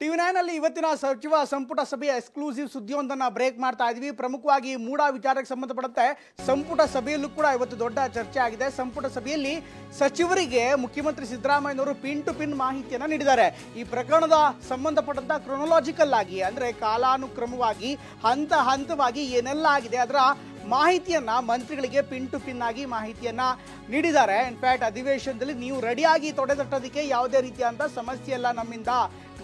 ಟಿವಿ9 ಅಲ್ಲಿ ಇವತ್ತಿನ ಸಚಿವ ಸಂಪುಟ ಸಭೆಯ ಎಕ್ಸ್ಕ್ಲೂಸಿವ್ ಸುದ್ದಿಯೊಂದನ್ನು ಬ್ರೇಕ್ ಮಾಡ್ತಾ ಇದ್ವಿ. ಪ್ರಮುಖವಾಗಿ ಮೂಡಾ ವಿಚಾರಕ್ಕೆ ಸಂಬಂಧಪಟ್ಟಂತೆ ಸಂಪುಟ ಸಭೆಯಲ್ಲೂ ಕೂಡ ಇವತ್ತು ದೊಡ್ಡ ಚರ್ಚೆ ಆಗಿದೆ. ಸಂಪುಟ ಸಭೆಯಲ್ಲಿ ಸಚಿವರಿಗೆ ಮುಖ್ಯಮಂತ್ರಿ ಸಿದ್ದರಾಮಯ್ಯನವರು ಪಿನ್ ಟು ಪಿನ್ ಮಾಹಿತಿಯನ್ನು ನೀಡಿದ್ದಾರೆ. ಈ ಪ್ರಕರಣದ ಸಂಬಂಧಪಟ್ಟಂತ ಕ್ರೊನಾಲಜಿಕಲ್ ಆಗಿ ಅಂದ್ರೆ ಕಾಲಾನುಕ್ರಮವಾಗಿ ಹಂತ ಹಂತವಾಗಿ ಏನೆಲ್ಲ ಆಗಿದೆ ಅದರ ಮಾಹಿತಿಯನ್ನ ಮಂತ್ರಿಗಳಿಗೆ ಪಿನ್ ಟು ಪಿನ್ ಆಗಿ ಮಾಹಿತಿಯನ್ನ ನೀಡಿದ್ದಾರೆ. ಇನ್ಫ್ಯಾಕ್ಟ್ ಅಧಿವೇಶನದಲ್ಲಿ ನೀವು ರೆಡಿಯಾಗಿ ತೊಡೆತಟ್ಟೋದಕ್ಕೆ ಯಾವುದೇ ರೀತಿಯಾದಂಥ ಸಮಸ್ಯೆ ಇಲ್ಲ, ನಮ್ಮಿಂದ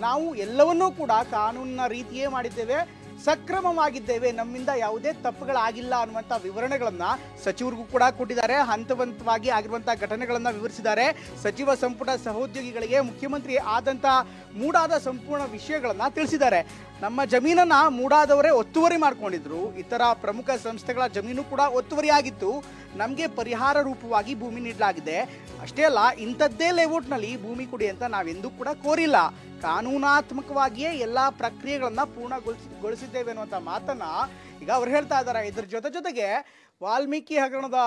ನಾವು ಎಲ್ಲವನ್ನೂ ಕೂಡ ಕಾನೂನಿನ ರೀತಿಯೇ ಮಾಡಿದ್ದೇವೆ, ಸಕ್ರಮವಾಗಿದ್ದೇವೆ, ನಮ್ಮಿಂದ ಯಾವುದೇ ತಪ್ಪುಗಳಾಗಿಲ್ಲ ಅನ್ನುವಂಥ ವಿವರಣೆಗಳನ್ನ ಸಚಿವರಿಗೂ ಕೂಡ ಕೊಟ್ಟಿದ್ದಾರೆ. ಹಂತವಾಗಿ ಆಗಿರುವಂತಹ ಘಟನೆಗಳನ್ನ ವಿವರಿಸಿದ್ದಾರೆ. ಸಚಿವ ಸಂಪುಟ ಸಹೋದ್ಯೋಗಿಗಳಿಗೆ ಮುಖ್ಯಮಂತ್ರಿ ಆದಂತ ಮೂಡಾದ ಸಂಪೂರ್ಣ ವಿಷಯಗಳನ್ನ ತಿಳಿಸಿದ್ದಾರೆ. ನಮ್ಮ ಜಮೀನನ್ನ ಮೂಡಾದವರೇ ಒತ್ತುವರಿ ಮಾಡ್ಕೊಂಡಿದ್ರು, ಇತರ ಪ್ರಮುಖ ಸಂಸ್ಥೆಗಳ ಜಮೀನು ಕೂಡ ಒತ್ತುವರಿ ಆಗಿತ್ತು, ನಮಗೆ ಪರಿಹಾರ ರೂಪವಾಗಿ ಭೂಮಿ ನೀಡಲಾಗಿದೆ. ಅಷ್ಟೇ ಅಲ್ಲ, ಇಂಥದ್ದೇ ಲೇಔಟ್ನಲ್ಲಿ ಭೂಮಿ ಕೊಡಿ ಅಂತ ನಾವೆಂದೂ ಕೂಡ ಕೋರಿಲ್ಲ, ಕಾನೂನಾತ್ಮಕವಾಗಿಯೇ ಎಲ್ಲ ಪ್ರಕ್ರಿಯೆಗಳನ್ನ ಪೂರ್ಣಗೊಳಿಸಿದ್ದೇವೆ ಅನ್ನುವಂಥ ಮಾತನ್ನ ಈಗ ಅವ್ರು ಹೇಳ್ತಾ ಇದ್ದಾರೆ. ಇದ್ರ ಜೊತೆಗೆ ವಾಲ್ಮೀಕಿ ಹಗರಣದ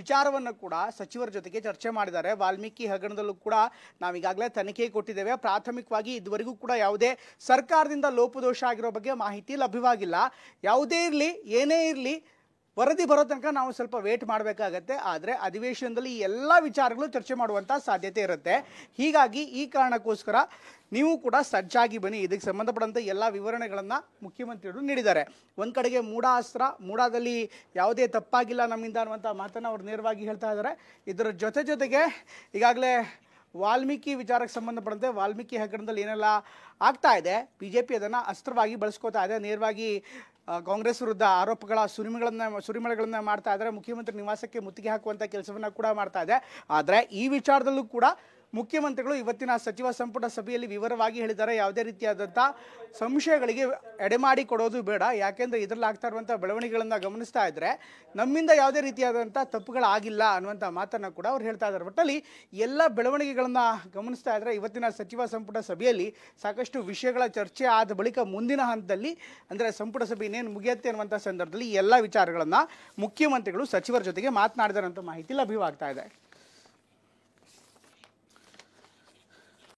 ವಿಚಾರವನ್ನು ಕೂಡ ಸಚಿವರ ಜೊತೆಗೆ ಚರ್ಚೆ ಮಾಡಿದ್ದಾರೆ. ವಾಲ್ಮೀಕಿ ಹಗರಣದಲ್ಲೂ ಕೂಡ ನಾವೀಗಾಗಲೇ ತನಿಖೆ ಕೊಟ್ಟಿದ್ದೇವೆ. ಪ್ರಾಥಮಿಕವಾಗಿ ಇದುವರೆಗೂ ಕೂಡ ಯಾವುದೇ ಸರ್ಕಾರದಿಂದ ಲೋಪದೋಷ ಆಗಿರೋ ಬಗ್ಗೆ ಮಾಹಿತಿ ಲಭ್ಯವಾಗಿಲ್ಲ. ಯಾವುದೇ ಇರಲಿ, ಏನೇ ಇರಲಿ, ವರದಿ ಬರೋ ತನಕ ನಾವು ಸ್ವಲ್ಪ ವೇಟ್ ಮಾಡಬೇಕಾಗತ್ತೆ. ಆದರೆ ಅಧಿವೇಶನದಲ್ಲಿ ಈ ಎಲ್ಲ ವಿಚಾರಗಳು ಚರ್ಚೆ ಮಾಡುವಂಥ ಸಾಧ್ಯತೆ ಇರುತ್ತೆ. ಹೀಗಾಗಿ ಈ ಕಾರಣಕ್ಕೋಸ್ಕರ ನೀವು ಕೂಡ ಸಜ್ಜಾಗಿ ಬನ್ನಿ. ಇದಕ್ಕೆ ಸಂಬಂಧಪಟ್ಟಂತೆ ಎಲ್ಲ ವಿವರಣೆಗಳನ್ನು ಮುಖ್ಯಮಂತ್ರಿಗಳು ನೀಡಿದ್ದಾರೆ. ಒಂದು ಕಡೆಗೆ ಮೂಡಾ ಅಸ್ತ್ರ, ಮೂಡಾದಲ್ಲಿ ಯಾವುದೇ ತಪ್ಪಾಗಿಲ್ಲ ನಮ್ಮಿಂದ ಅನ್ನುವಂಥ ಮಾತನ್ನು ಅವರು ನೇರವಾಗಿ ಹೇಳ್ತಾ ಇದ್ದಾರೆ. ಇದರ ಜೊತೆಗೆ ಈಗಾಗಲೇ ವಾಲ್ಮೀಕಿ ವಿಚಾರಕ್ಕೆ ಸಂಬಂಧಪಟ್ಟಂತೆ ವಾಲ್ಮೀಕಿ ಹಗರಣದಲ್ಲಿ ಏನೆಲ್ಲ ಆಗ್ತಾ ಇದೆ, ಬಿಜೆಪಿ ಅದನ್ನು ಅಸ್ತ್ರವಾಗಿ ಬಳಸ್ಕೋತಾ ಇದೆ. ನೇರವಾಗಿ ಕಾಂಗ್ರೆಸ್ ವಿರುದ್ಧ ಆರೋಪಗಳ ಸುರಿಮಳೆಗಳನ್ನ ಮಾಡ್ತಾ ಇದ್ದಾರೆ. ಮುಖ್ಯಮಂತ್ರಿ ನಿವಾಸಕ್ಕೆ ಮುತ್ತಿಗೆ ಹಾಕುವಂಥ ಕೆಲಸವನ್ನ ಕೂಡ ಮಾಡ್ತಾ ಇದೆ. ಆದರೆ ಈ ವಿಚಾರದಲ್ಲೂ ಕೂಡ ಮುಖ್ಯಮಂತ್ರಿಗಳು ಇವತ್ತಿನ ಸಚಿವ ಸಂಪುಟ ಸಭೆಯಲ್ಲಿ ವಿವರವಾಗಿ ಹೇಳಿದ್ದಾರೆ. ಯಾವುದೇ ರೀತಿಯಾದಂಥ ಸಂಶಯಗಳಿಗೆ ಎಡೆಮಾಡಿ ಕೊಡೋದು ಬೇಡ, ಯಾಕೆಂದರೆ ಇದರಲ್ಲಿ ಆಗ್ತಾ ಇರುವಂಥ ಬೆಳವಣಿಗೆಗಳನ್ನು ಗಮನಿಸ್ತಾ ಇದ್ದರೆ ನಮ್ಮಿಂದ ಯಾವುದೇ ರೀತಿಯಾದಂಥ ತಪ್ಪುಗಳಾಗಿಲ್ಲ ಅನ್ನುವಂಥ ಮಾತನ್ನು ಕೂಡ ಅವ್ರು ಹೇಳ್ತಾ ಇದ್ದಾರೆ. ಒಟ್ಟಲ್ಲಿ ಎಲ್ಲ ಬೆಳವಣಿಗೆಗಳನ್ನು ಗಮನಿಸ್ತಾ ಇದ್ದರೆ ಇವತ್ತಿನ ಸಚಿವ ಸಂಪುಟ ಸಭೆಯಲ್ಲಿ ಸಾಕಷ್ಟು ವಿಷಯಗಳ ಚರ್ಚೆ ಆದ ಬಳಿಕ ಮುಂದಿನ ಹಂತದಲ್ಲಿ ಅಂದರೆ ಸಂಪುಟ ಸಭೆ ಇನ್ನೇನು ಮುಗಿಯುತ್ತೆ ಅನ್ನುವಂಥ ಸಂದರ್ಭದಲ್ಲಿ ಎಲ್ಲ ವಿಚಾರಗಳನ್ನು ಮುಖ್ಯಮಂತ್ರಿಗಳು ಸಚಿವರ ಜೊತೆಗೆ ಮಾತನಾಡಿದಾರಂಥ ಮಾಹಿತಿ ಲಭ್ಯವಾಗ್ತಾ ಇದೆ.